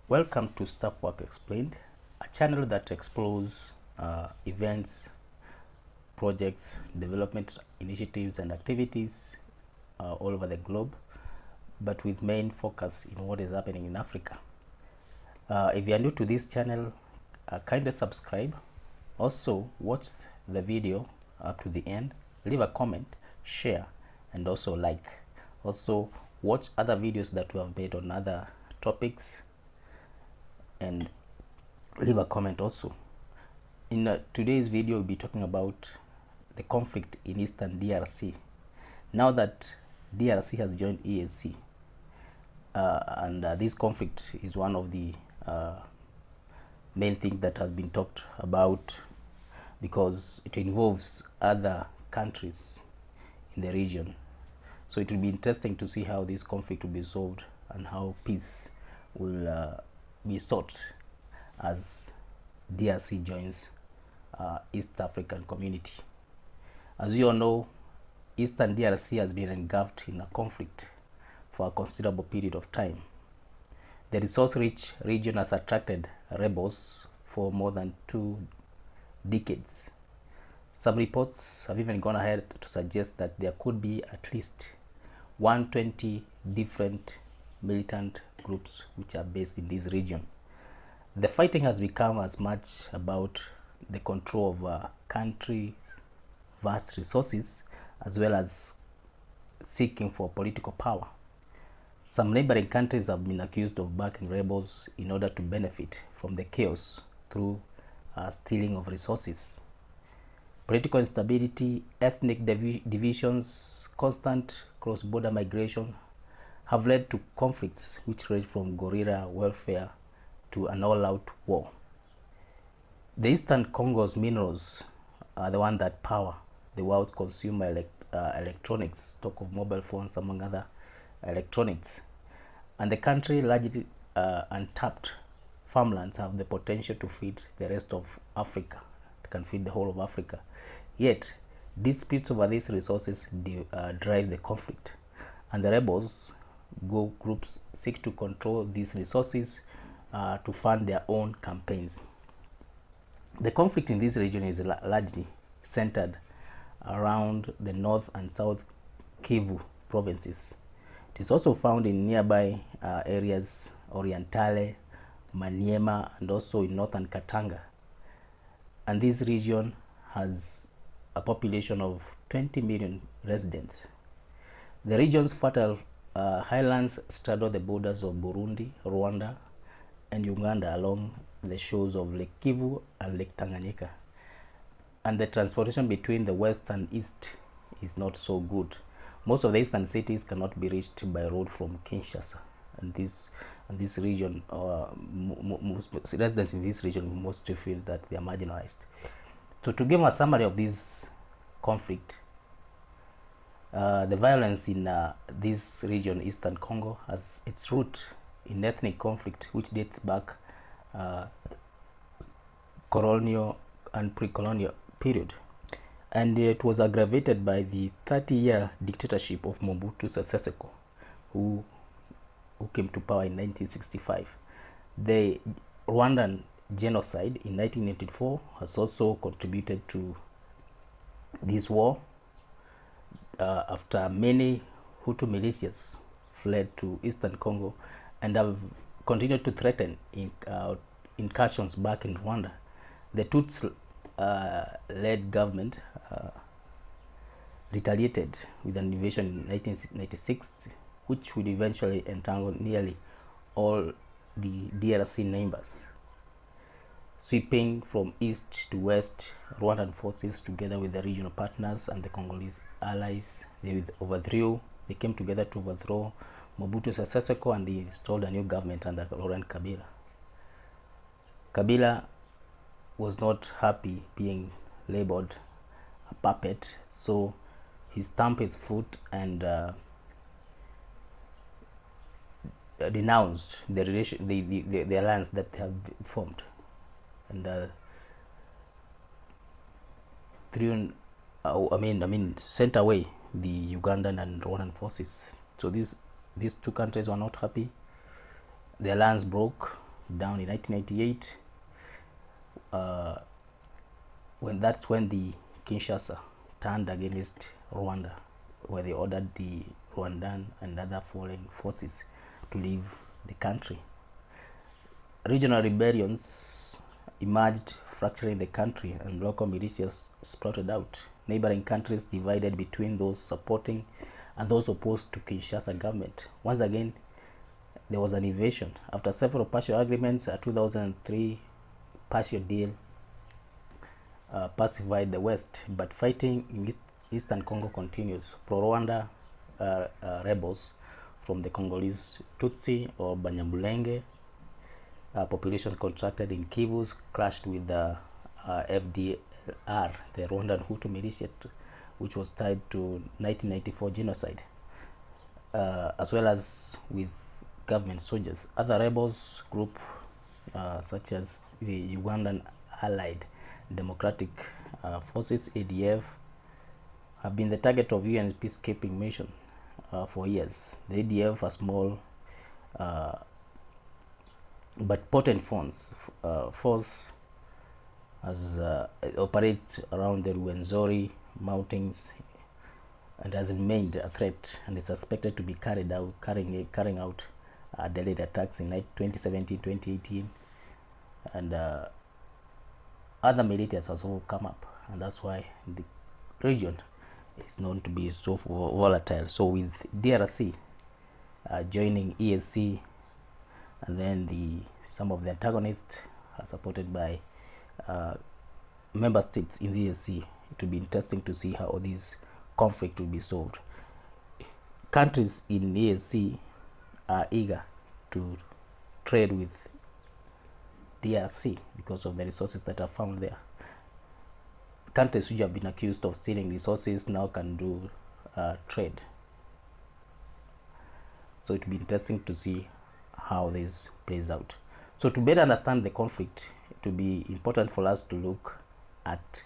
Welcome to Staff Work Explained, a channel that explores events, projects, development initiatives and activities all over the globe, but with main focus in what is happening in Africa. If you are new to this channel, kindly subscribe. Also watch the video up to the end, leave a comment, share, and also like. Also watch other videos that we have made on other topics and leave a comment also. In today's video, we'll be talking about the conflict in Eastern DRC. Now that DRC has joined EAC, and this conflict is one of the main things that has been talked about because it involves other countries in the region. So it will be interesting to see how this conflict will be solved and how peace will be sought as DRC joins East African community. As you all know, Eastern DRC has been engulfed in a conflict for a considerable period of time. The resource-rich region has attracted rebels for more than 2 decades. Some reports have even gone ahead to suggest that there could be at least 120 different militant groups which are based in this region. The fighting has become as much about the control of a country's vast resources as well as seeking for political power. Some neighboring countries have been accused of backing rebels in order to benefit from the chaos through stealing of resources. Political instability, ethnic divisions, constant cross-border migration have led to conflicts which range from guerrilla warfare to an all-out war. The Eastern Congo's minerals are the one that power the world's consumer electronics, talk of mobile phones among other electronics. And the country largely untapped farmlands have the potential to feed the rest of Africa. It can feed the whole of Africa. Yet disputes over these resources drive the conflict, and the rebels groups seek to control these resources to fund their own campaigns. The conflict in this region is largely centered around the North and South Kivu provinces. It is also found in nearby areas Orientale, Maniema, and also in northern Katanga. And this region has a population of 20 million residents. The region's fertile highlands straddle the borders of Burundi, Rwanda, and Uganda along the shores of Lake Kivu and Lake Tanganyika. And the transportation between the west and east is not so good. Most of the eastern cities cannot be reached by road from Kinshasa. And this region, residents in this region mostly feel that they are marginalized. So to give a summary of this conflict, the violence in this region, Eastern Congo, has its root in ethnic conflict which dates back colonial and pre-colonial period, and it was aggravated by the 30-year dictatorship of Mobutu Sese Seko, who came to power in 1965. The Rwandan genocide in 1984 has also contributed to this war after many Hutu militias fled to Eastern Congo and have continued to threaten incursions back in Rwanda. The Tutsi led government retaliated with an invasion in 1996, which would eventually entangle nearly all the DRC neighbors. Sweeping from east to west, Rwandan forces, together with the regional partners and the Congolese allies, they came together to overthrow Mobutu Sese Seko, and they installed a new government under Laurent Kabila. Kabila was not happy being labeled a puppet, so he stamped his foot and denounced the alliance that have formed, and sent away the Ugandan and Rwandan forces. So these two countries were not happy. The alliance broke, down in 1998, when the Kinshasa turned against Rwanda, where they ordered the Rwandan and other foreign forces to leave the country. Regional rebellions emerged, fracturing the country, and local militias sprouted out. Neighboring countries divided between those supporting and those opposed to Kinshasa government. Once again, there was an invasion. After several partial agreements, a 2003 partial deal pacified the West, but fighting in Eastern Congo continues. Pro-Rwanda rebels from the Congolese Tutsi or Banyamulenge, population contracted in Kivus, clashed with the FDLR, the Rwandan Hutu militia, which was tied to 1994 genocide, as well as with government soldiers. Other rebels group such as the Ugandan Allied Democratic Forces, ADF, have been the target of UN peacekeeping mission for years. The ADF, a small but potent force as operates around the Rwenzori Mountains and has remained a threat, and is suspected to be carrying out delayed attacks in 2017, 2018, and other militias has all come up, and that's why the region is known to be so volatile. So with DRC joining EAC, and then some of the antagonists are supported by member states in the EAC, it will be interesting to see how this conflict will be solved. Countries in EAC are eager to trade with DRC because of the resources that are found there. Countries which have been accused of stealing resources now can do trade. So it will be interesting to see how this plays out. So to better understand the conflict, it will be important for us to look at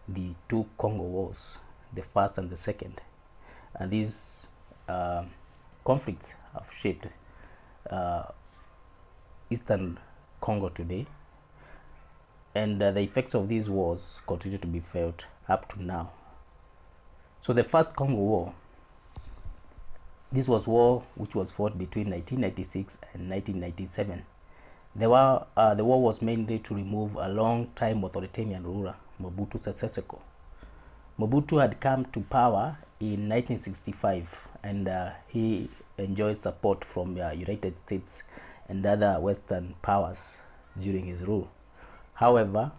the two Congo wars, the first and the second. And these conflicts have shaped Eastern Congo today, and the effects of these wars continue to be felt up to now. So the first Congo War, this was war which was fought between 1996 and 1997. The war was mainly to remove a long-time authoritarian ruler, Mobutu Sese Seko. Mobutu had come to power in 1965, and he enjoyed support from United States and other Western powers during his rule. However,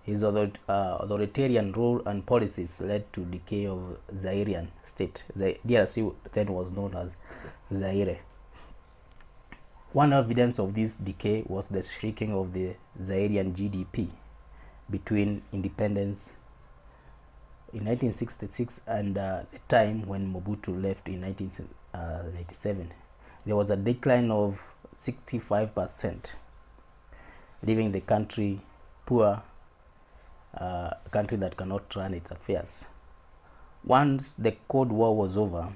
his authoritarian rule and policies led to decay of Zairean state. DRC then was known as Zaire. One evidence of this decay was the shrinking of the Zairean GDP between independence in 1966 and the time when Mobutu left in 1997. There was a decline of 65%, leaving the country poor, a country that cannot run its affairs. Once the Cold War was over,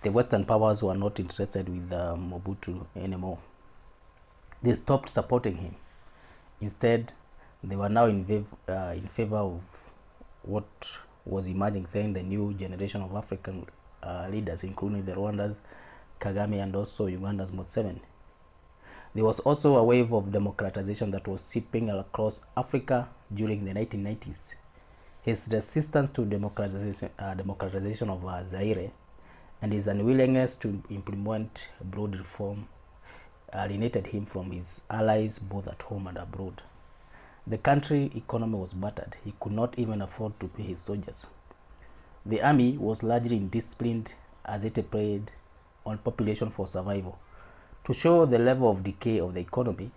the Western powers were not interested with Mobutu anymore. They stopped supporting him. Instead, they were now in favor of what was emerging then, the new generation of African leaders, including the Rwandans, Kagame, and also Uganda's Museveni. There was also a wave of democratization that was seeping across Africa during the 1990s. His resistance to democratization of Zaire and his unwillingness to implement broad reform alienated him from his allies both at home and abroad. The country economy was battered. He could not even afford to pay his soldiers. The army was largely indisciplined as it preyed on population for survival. To show the level of decay of the economy,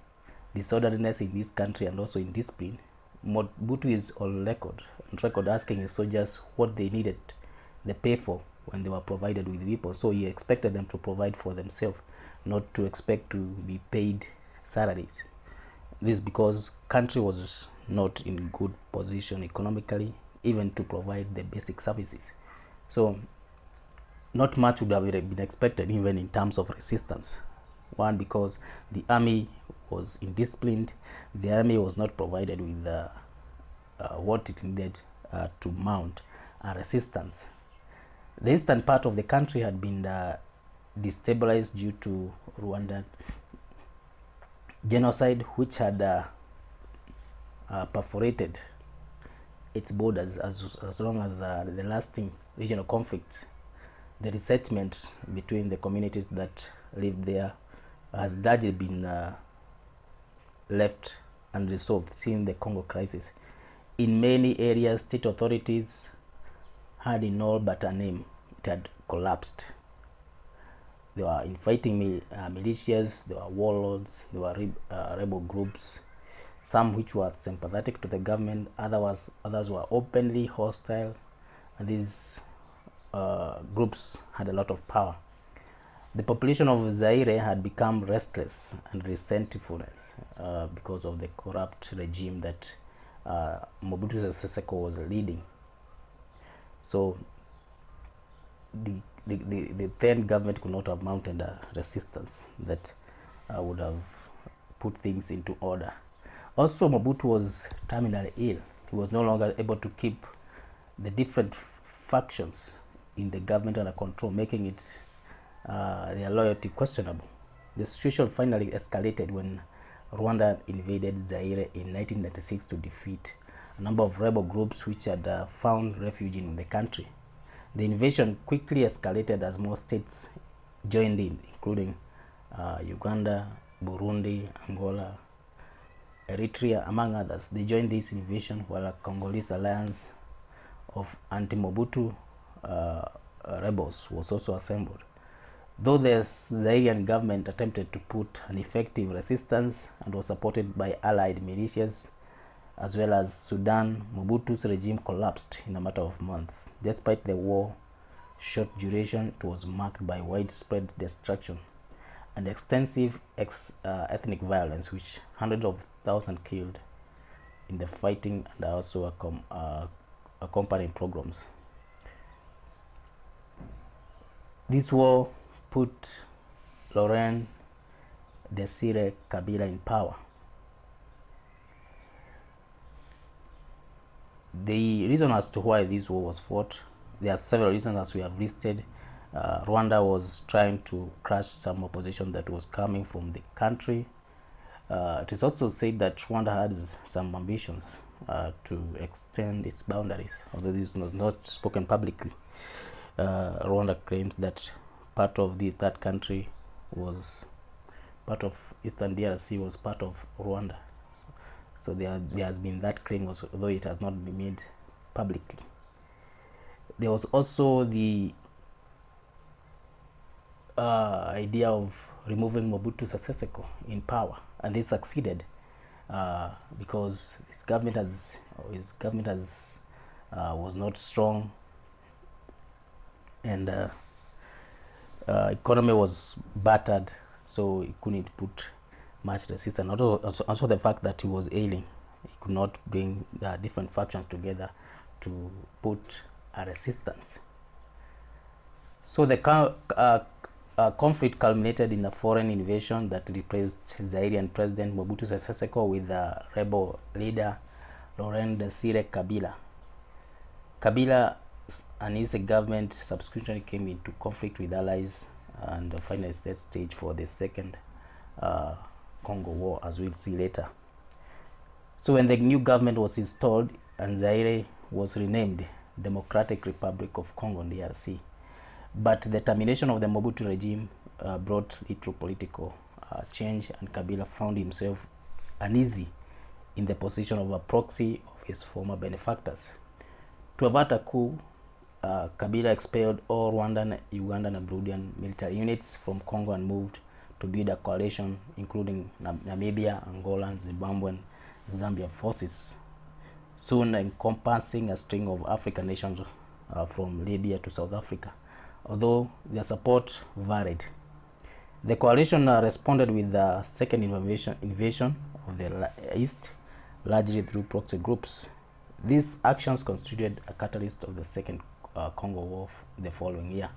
disorderliness in this country, and also indiscipline, Mobutu is on record asking his soldiers what they needed the pay for when they were provided with weapons. So he expected them to provide for themselves, not to expect to be paid salaries. This because country was not in good position economically, even to provide the basic services. So not much would have been expected even in terms of resistance. One, because the army was indisciplined. The army was not provided with what it needed to mount a resistance. The eastern part of the country had been destabilized due to Rwandan genocide, which had perforated its borders as long as the lasting regional conflict. The resentment between the communities that lived there has largely been left unresolved since the Congo crisis. In many areas, state authorities had in all but a name. It had collapsed. There were infighting militias, there were warlords, there were rebel groups, some which were sympathetic to the government, others were openly hostile, and these groups had a lot of power. The population of Zaire had become restless and resentful because of the corrupt regime that Mobutu Sese Seko was leading. So the then government could not have mounted a resistance that would have put things into order. Also, Mobutu was terminally ill. He was no longer able to keep the different factions in the government under control, making it their loyalty questionable. The situation finally escalated when Rwanda invaded Zaire in 1996 to defeat a number of rebel groups which had found refuge in the country. The invasion quickly escalated as more states joined in, including Uganda, Burundi, Angola, Eritrea, among others. They joined this invasion while a Congolese alliance of anti-Mobutu rebels was also assembled. Though the Zairian government attempted to put an effective resistance and was supported by allied militias, as well as Sudan, Mobutu's regime collapsed in a matter of months. Despite the war short duration, it was marked by widespread destruction and extensive ethnic violence, which hundreds of thousands killed in the fighting and also accompanying pogroms. This war put Laurent Kabila in power. The reason as to why this war was fought, there are several reasons as we have listed. Rwanda was trying to crush some opposition that was coming from the country. It is also said that Rwanda has some ambitions to extend its boundaries, although this is not spoken publicly. Rwanda claims that part of that country was part of Eastern DRC was part of Rwanda. So there has been that claim, although it has not been made publicly. There was also the idea of removing Mobutu Sese Seko in power, and this succeeded because his government was not strong, and economy was battered, so he couldn't put much resistance. Also the fact that he was ailing, he could not bring the different factions together to put a resistance. So the conflict culminated in a foreign invasion that replaced Zairian President Mobutu Sese Seko with the rebel leader Laurent Kabila. Kabila and his government subsequently came into conflict with allies and finally set stage for the second Congo War, as we'll see later. So when the new government was installed and Zaire was renamed Democratic Republic of Congo, DRC, but the termination of the Mobutu regime brought little political change, and Kabila found himself uneasy in the position of a proxy of his former benefactors. To avert a coup, Kabila expelled all Rwandan, Ugandan, and Burundian military units from Congo and moved to build a coalition including Namibia, Angola, Zimbabwe, and Zambia forces, soon encompassing a string of African nations from Libya to South Africa, although their support varied. The coalition responded with the second invasion of the East, largely through proxy groups. These actions constituted a catalyst of the second Congo War the following year,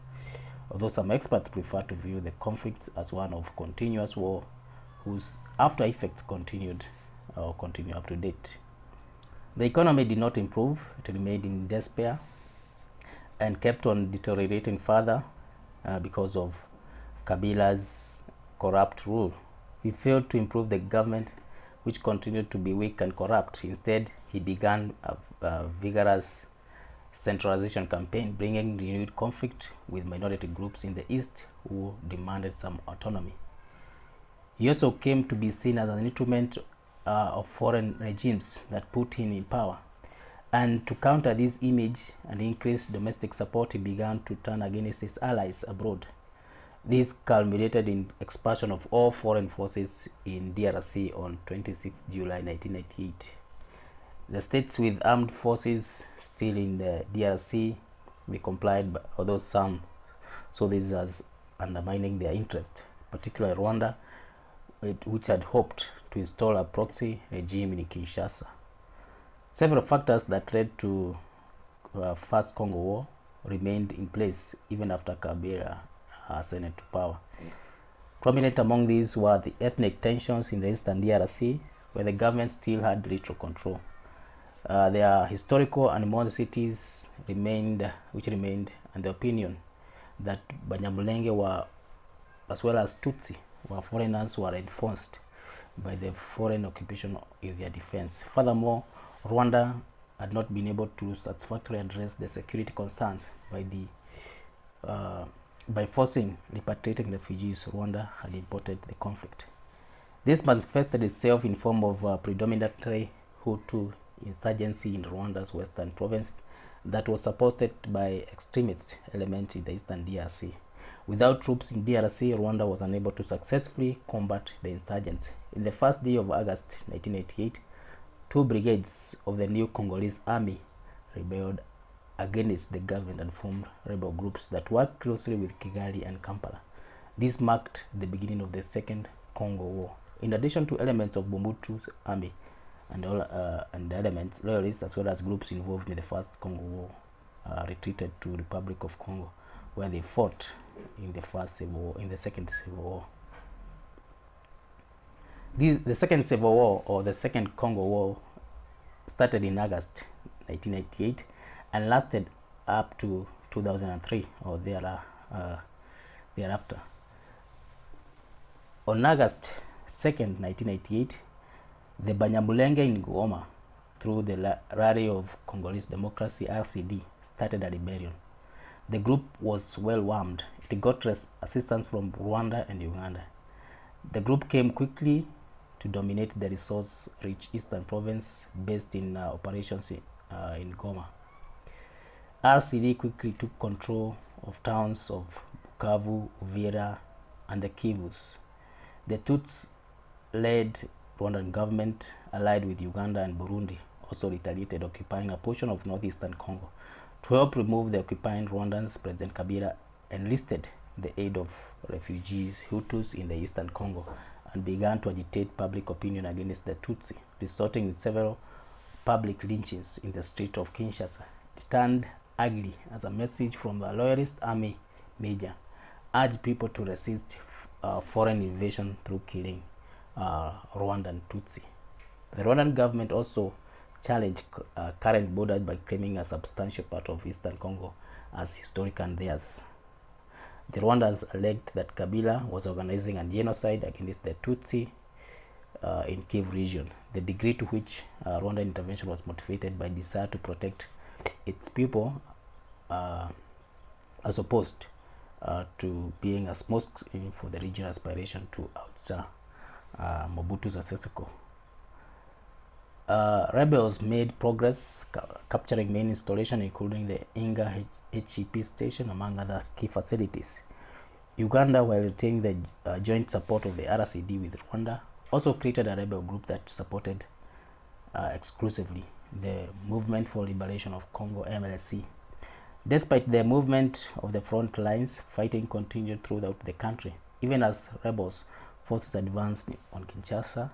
although some experts prefer to view the conflict as one of continuous war whose after effects continue up to date. The economy did not improve. It remained in despair and kept on deteriorating further because of Kabila's corrupt rule. He failed to improve the government, which continued to be weak and corrupt. Instead, he began a vigorous centralization campaign, bringing renewed conflict with minority groups in the east who demanded some autonomy. He also came to be seen as an instrument of foreign regimes that put him in power. And to counter this image and increase domestic support, he began to turn against his allies abroad. This culminated in expulsion of all foreign forces in DRC on 26 July 1998. The states with armed forces still in the DRC, they complied, although some saw this as undermining their interest, particularly Rwanda, which had hoped to install a proxy regime in Kinshasa. Several factors that led to First Congo War remained in place even after Kabila ascended to power. Prominent among these were the ethnic tensions in the eastern DRC, where the government still had little control. Their historical animosities which remained, and the opinion that Banyamulenge were, as well as Tutsi, were foreigners who were enforced by the foreign occupation in their defense. Furthermore, Rwanda had not been able to satisfactorily address the security concerns by forcing repatriating refugees. Rwanda had imported the conflict. This manifested itself in form of predominantly Hutu insurgency in Rwanda's western province that was supported by extremist elements in the eastern DRC. Without troops in DRC, Rwanda was unable to successfully combat the insurgents. In the first day of August 1988, 2 brigades of the new Congolese army rebelled against the government and formed rebel groups that worked closely with Kigali and Kampala. This marked the beginning of the Second Congo War. In addition to elements of Mobutu's army and elements, loyalists as well as groups involved in the First Congo War retreated to Republic of Congo, where they fought in the Second Civil War. The Second Civil War, or the Second Congo War, started in August 1998 and lasted up to 2003 or thereafter. On August 2nd, 1998, the Banyamulenge in Goma, through the Rally of Congolese Democracy (RCD), started a rebellion. The group was well armed. It got assistance from Rwanda and Uganda. The group came quickly to dominate the resource-rich eastern province based in operations in Goma. RCD quickly took control of towns of Bukavu, Uvira, and the Kivus. The Tutsi-led Rwandan government, allied with Uganda and Burundi, also retaliated, occupying a portion of northeastern Congo. To help remove the occupying Rwandans, President Kabila enlisted the aid of refugees, Hutus, in the eastern Congo and began to agitate public opinion against the Tutsi, resulting in several public lynchings in the street of Kinshasa. It turned ugly as a message from the loyalist army major urged people to resist foreign invasion through killing Rwandan Tutsi. The Rwandan government also challenged current borders by claiming a substantial part of eastern Congo as historic and theirs. The Rwandans alleged that Kabila was organizing a genocide against the Tutsi in Kivus region. The degree to which Rwandan intervention was motivated by desire to protect its people as opposed to being a smoke for the regional aspiration to outstar Mobutu Sese Seko. Rebels made progress, capturing main installation including the Inga HEP station, among other key facilities. Uganda, while retaining the joint support of the RCD with Rwanda, also created a rebel group that supported exclusively the Movement for Liberation of Congo (MLC). Despite the movement of the front lines, fighting continued throughout the country. Even as rebels forces advanced on Kinshasa,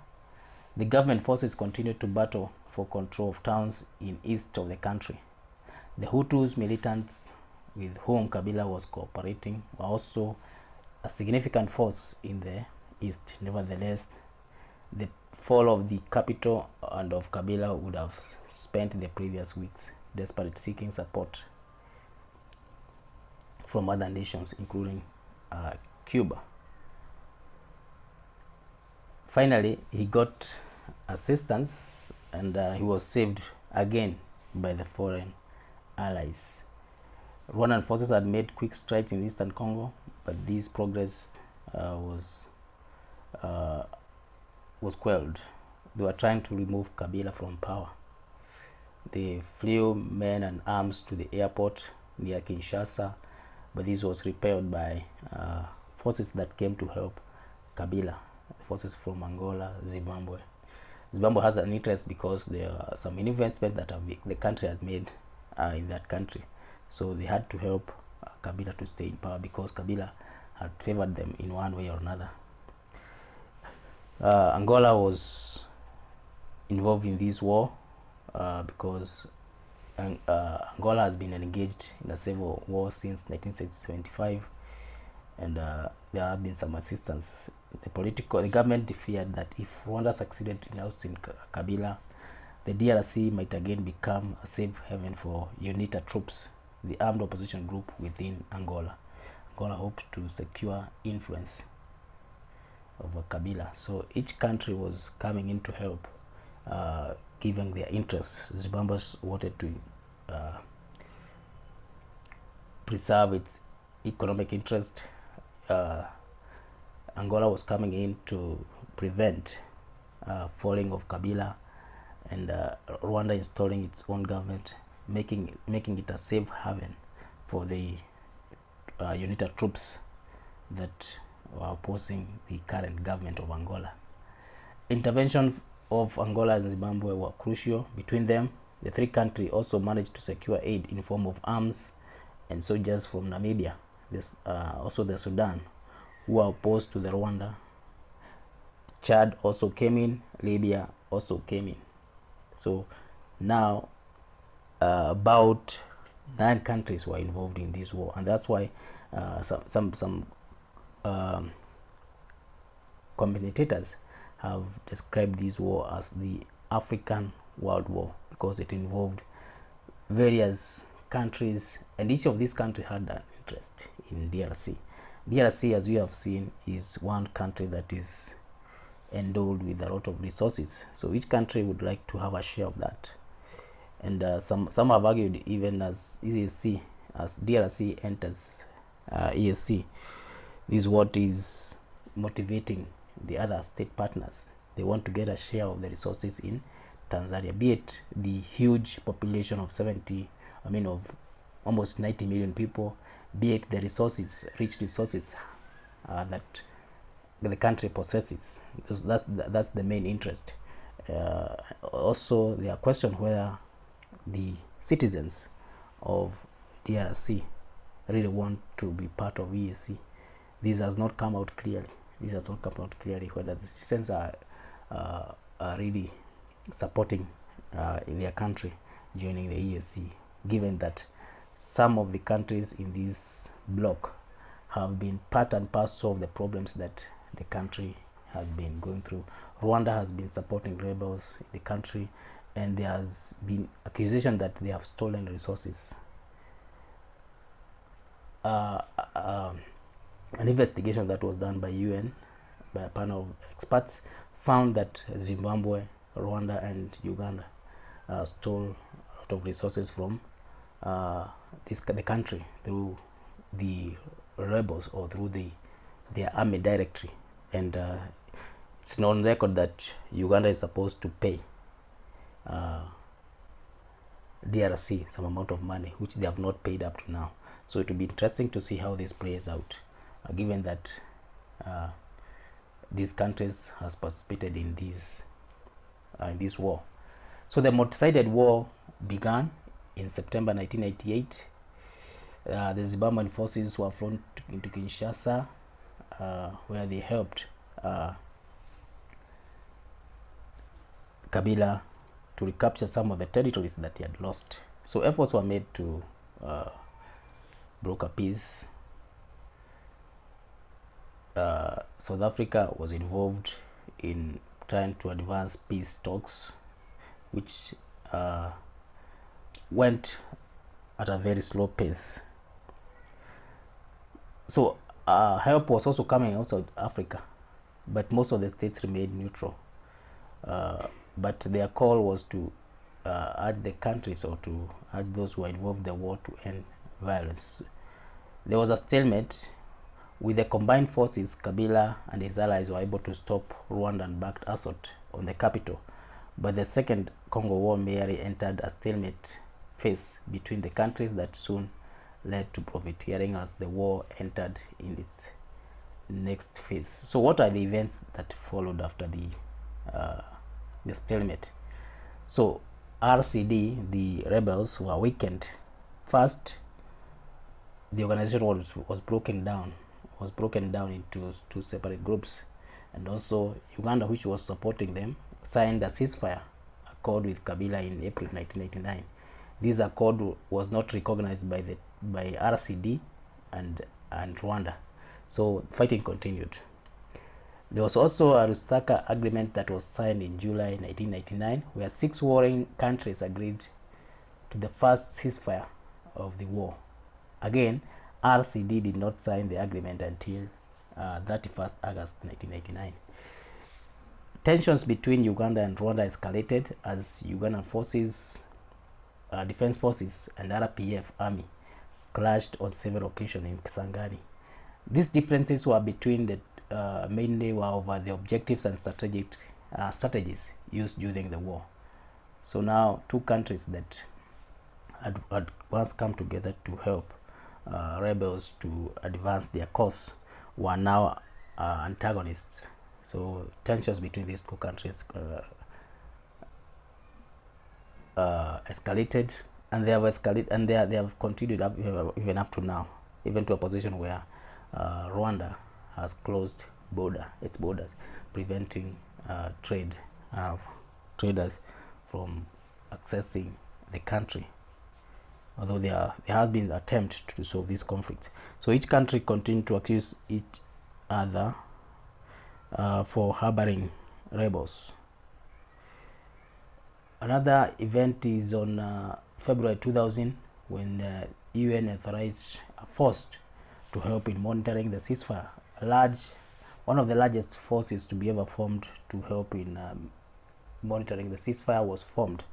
the government forces continued to battle for control of towns in east of the country. The Hutus militants with whom Kabila was cooperating were also a significant force in the east. Nevertheless, the fall of the capital and of Kabila would have spent the previous weeks desperate seeking support from other nations, including Cuba. Finally, he got assistance, and he was saved again by the foreign allies. Rwandan forces had made quick strides in eastern Congo, but this progress was quelled. They were trying to remove Kabila from power. They flew men and arms to the airport near Kinshasa, but this was repelled by forces that came to help Kabila, forces from Angola, Zimbabwe. Zimbabwe has an interest because there are some investment that the country had made in that country. So they had to help Kabila to stay in power because Kabila had favored them in one way or another. Angola was involved in this war because Angola has been engaged in a civil war since 1975, and there have been some assistance. The government feared that if Rwanda succeeded in ousting Kabila, the DRC might again become a safe haven for UNITA troops, the armed opposition group within Angola. Angola hoped to secure influence over Kabila. So each country was coming in to help, given their interests. Zimbabwe wanted to preserve its economic interest. Angola was coming in to prevent falling of Kabila, and Rwanda installing its own government, making it a safe haven for the UNITA troops that were opposing the current government of Angola. Intervention of Angola and Zimbabwe were crucial. Between them, the three countries also managed to secure aid in form of arms and soldiers from Namibia, also the Sudan, who are opposed to the Rwanda. Chad also came in, Libya also came in. So now about 9 countries were involved in this war, and that's why some commentators have described this war as the African World War, because it involved various countries, and each of these countries had an interest in DRC. DRC, as you have seen, is one country that is endowed with a lot of resources, so each country would like to have a share of that. And some have argued, even as EAC, as DRC enters EAC, is what is motivating the other state partners. They want to get a share of the resources in Tanzania, be it the huge population of of almost 90 million people, be it the resources, rich resources that the country possesses. That's the main interest. Also, there are questions whether the citizens of DRC really want to be part of EAC. This has not come out clearly. Whether the citizens are really supporting their country joining the EAC, given that some of the countries in this bloc have been part and parcel of the problems that the country has been going through. Rwanda has been supporting rebels in the country, and there has been accusation that they have stolen resources. An investigation that was done by UN, by a panel of experts, found that Zimbabwe, Rwanda, and Uganda stole a lot of resources from the country through the rebels or through their army directory, and it's on record that Uganda is supposed to pay DRC some amount of money, which they have not paid up to now. So it will be interesting to see how this plays out, given that these countries has participated in this war. So the multi-sided war began in September 1998. The Zimbabwean forces were flown into Kinshasa, where they helped Kabila to recapture some of the territories that he had lost. So efforts were made to broker peace. South Africa was involved in trying to advance peace talks, which went at a very slow pace. So help was also coming outside Africa, but most of the states remained neutral. But their call was to urge the countries, or to urge those who were involved in the war, to end violence. There was a stalemate. With the combined forces, Kabila and his allies were able to stop Rwandan-backed assault on the capital, but the Second Congo War merely entered a stalemate phase between the countries that soon led to profiteering as the war entered in its next phase. So what are the events that followed after the stalemate? So RCD, the rebels, were weakened. First, the organization was broken down into two separate groups, and also Uganda, which was supporting them, signed a ceasefire accord with Kabila in April 1999. This accord was not recognized by RCD and Rwanda, so fighting continued. There was also a Lusaka agreement that was signed in July 1999, where 6 warring countries agreed to the first ceasefire of the war. Again, RCD did not sign the agreement until 31st August 1999. Tensions between Uganda and Rwanda escalated as Ugandan forces, defense forces, and RPF army clashed on several occasions in Kisangani. These differences were between the mainly were over the objectives and strategies used during the war. So now 2 countries that had once come together to help rebels to advance their cause were now antagonists. So tensions between these 2 countries escalated, and they have continued even up to now, even to a position where Rwanda has closed its borders, preventing traders from accessing the country. Although there has been attempts to solve this conflict. So each country continued to accuse each other for harboring rebels. Another event is on February 2000, when the UN authorized a force to help in monitoring the ceasefire. One of the largest forces to be ever formed to help in monitoring the ceasefire was formed.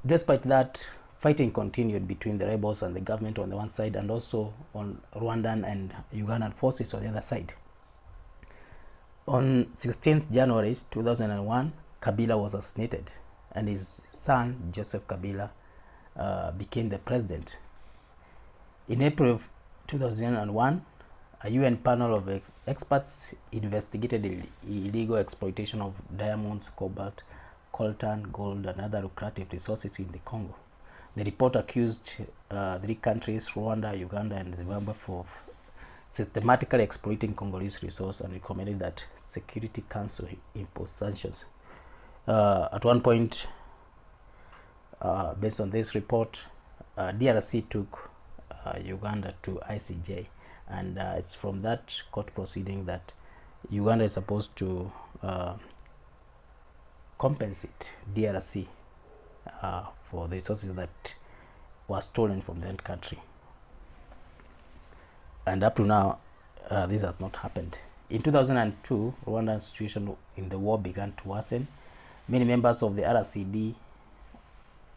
Despite that, fighting continued between the rebels and the government on the one side, and also on Rwandan and Ugandan forces on the other side. On 16th January 2001, Kabila was assassinated, and his son, Joseph Kabila, became the president. In April of 2001, a UN panel of experts investigated the illegal exploitation of diamonds, cobalt, coltan, gold, and other lucrative resources in the Congo. The report accused 3 countries, Rwanda, Uganda, and Zimbabwe, for systematically exploiting Congolese resources, and recommended that Security Council impose sanctions. At one point, based on this report, DRC took Uganda to ICJ, and it's from that court proceeding that Uganda is supposed to compensate DRC for the resources that were stolen from that country. And up to now, this has not happened. In 2002, Rwanda's situation in the war began to worsen. Many members of the RCD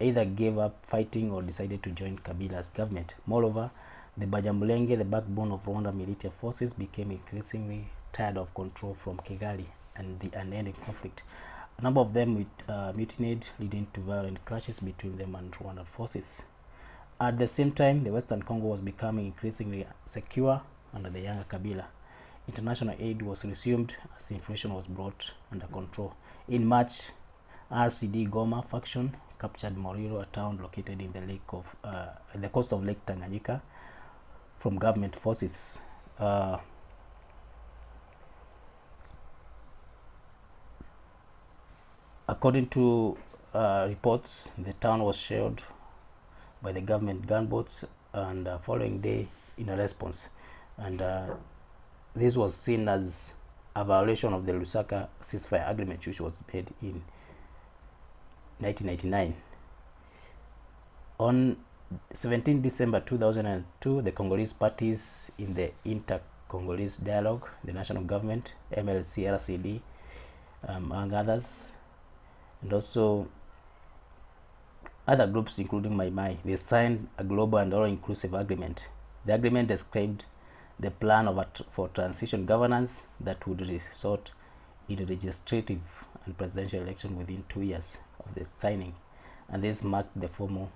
either gave up fighting or decided to join Kabila's government. Moreover, the Banyamulenge, the backbone of Rwanda militia forces, became increasingly tired of control from Kigali and the unending conflict. A number of them mutinied, leading to violent clashes between them and Rwandan forces. At the same time, the Western Congo was becoming increasingly secure under the younger Kabila. International aid was resumed as inflation was brought under control. In March, RCD Goma faction captured Moriro, a town located in the coast of Lake Tanganyika, from government forces. According to reports, the town was shelled by the government gunboats, and following day in a response, and this was seen as a violation of the Lusaka ceasefire agreement, which was made in 1999. On 17 December 2002, the Congolese parties in the Inter-Congolese Dialogue, the national government, MLC, RCD, among others, and also other groups including Mai Mai, they signed a global and all-inclusive agreement. The agreement described the plan for transition governance that would result in a legislative and presidential election within 2 years of the signing, and this marked the formal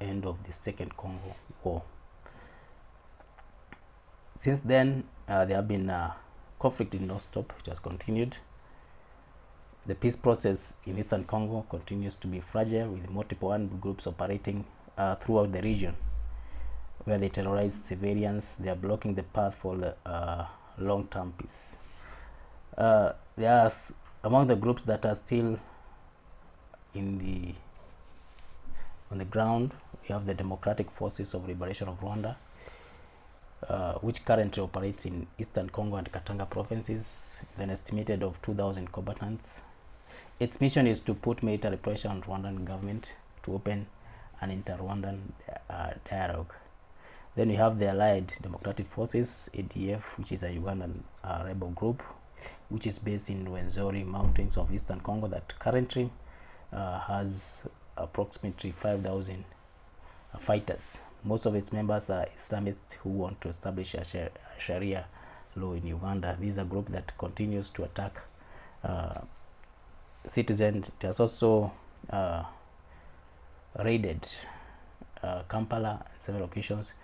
end of the Second Congo War. Since then, there have been conflict in non-stop. It has continued. The peace process in Eastern Congo continues to be fragile, with multiple armed groups operating throughout the region, where they terrorize civilians. They are blocking the path for the long-term peace. There are among the groups that are still on the ground. We have the Democratic Forces of Liberation of Rwanda, which currently operates in Eastern Congo and Katanga provinces, with an estimated of 2,000 combatants. Its mission is to put military pressure on Rwandan government to open an inter-Rwandan dialogue. Then we have the Allied Democratic Forces, ADF, which is a Ugandan rebel group, which is based in Rwenzori Mountains of Eastern Congo, that currently has approximately 5,000 fighters. Most of its members are Islamists who want to establish a Sharia law in Uganda. This is a group that continues to attack citizens. It has also raided Kampala on several occasions.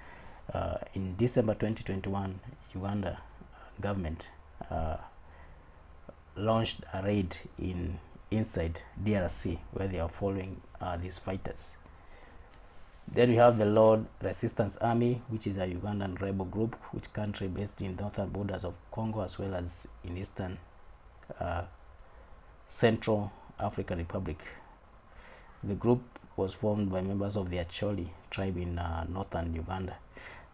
In December 2021, Uganda government launched a raid inside DRC, where they are following these fighters. Then we have the Lord Resistance Army, which is a Ugandan rebel group, which country based in northern borders of Congo, as well as in eastern Central African Republic. The group was formed by members of the Acholi tribe in northern Uganda.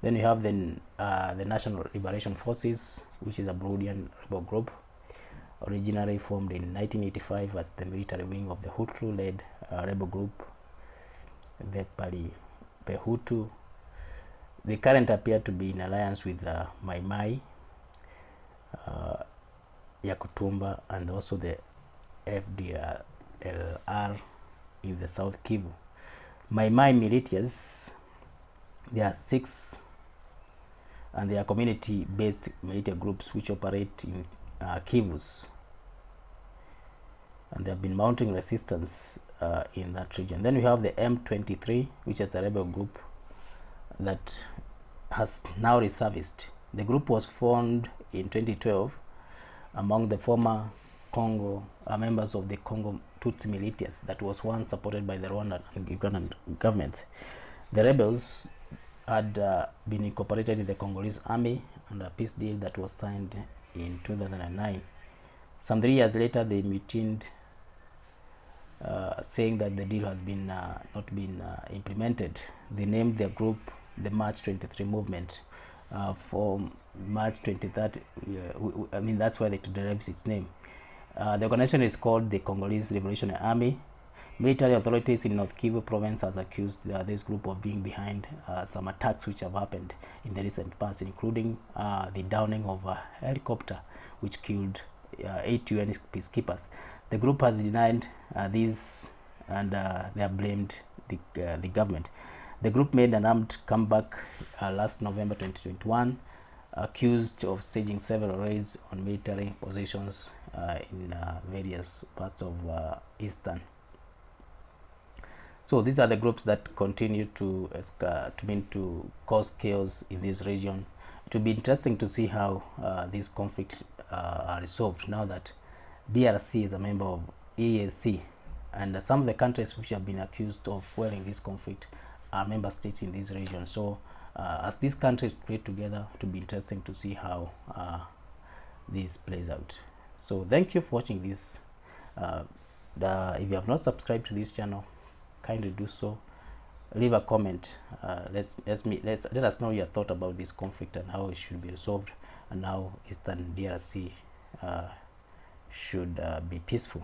Then we have the National Liberation Forces, which is a Burundian rebel group, originally formed in 1985 as the military wing of the Hutu-led rebel group, the Hutu. They currently appear to be in alliance with Mai Mai, Yakutumba, and also the FDLR in the South Kivu. Mai Mai militias, there are 6, and they are community-based militia groups which operate in Kivus, and they have been mounting resistance in that region. Then we have the M23, which is a rebel group that has now resurfaced. The group was formed in 2012 among the former Congo members of the Congo Tutsi militias that was once supported by the Rwandan and Ugandan governments. The rebels had been incorporated in the Congolese army under a peace deal that was signed in 2009. Some 3 years later, they mutinied, saying that the deal has been not been implemented. They named their group the March 23 movement for March 23rd. I mean, that's why it derives its name. The organization is called the Congolese Revolutionary Army. Military authorities in North Kivu province has accused this group of being behind some attacks which have happened in the recent past, including the downing of a helicopter which killed 8 UN peacekeepers. The group has denied these, and they have blamed the government. The group made an armed comeback last November 2021, accused of staging several raids on military positions in various parts of Eastern. So these are the groups that continue to cause chaos in this region. It will be interesting to see how these conflicts are resolved now that DRC is a member of EAC, and some of the countries which have been accused of fueling this conflict are member states in this region. So as these countries play together, it will be interesting to see how this plays out. So thank you for watching this. If you have not subscribed to this channel, kindly do so. Leave a comment. Let us know your thought about this conflict and how it should be resolved. and now Eastern DRC should be peaceful.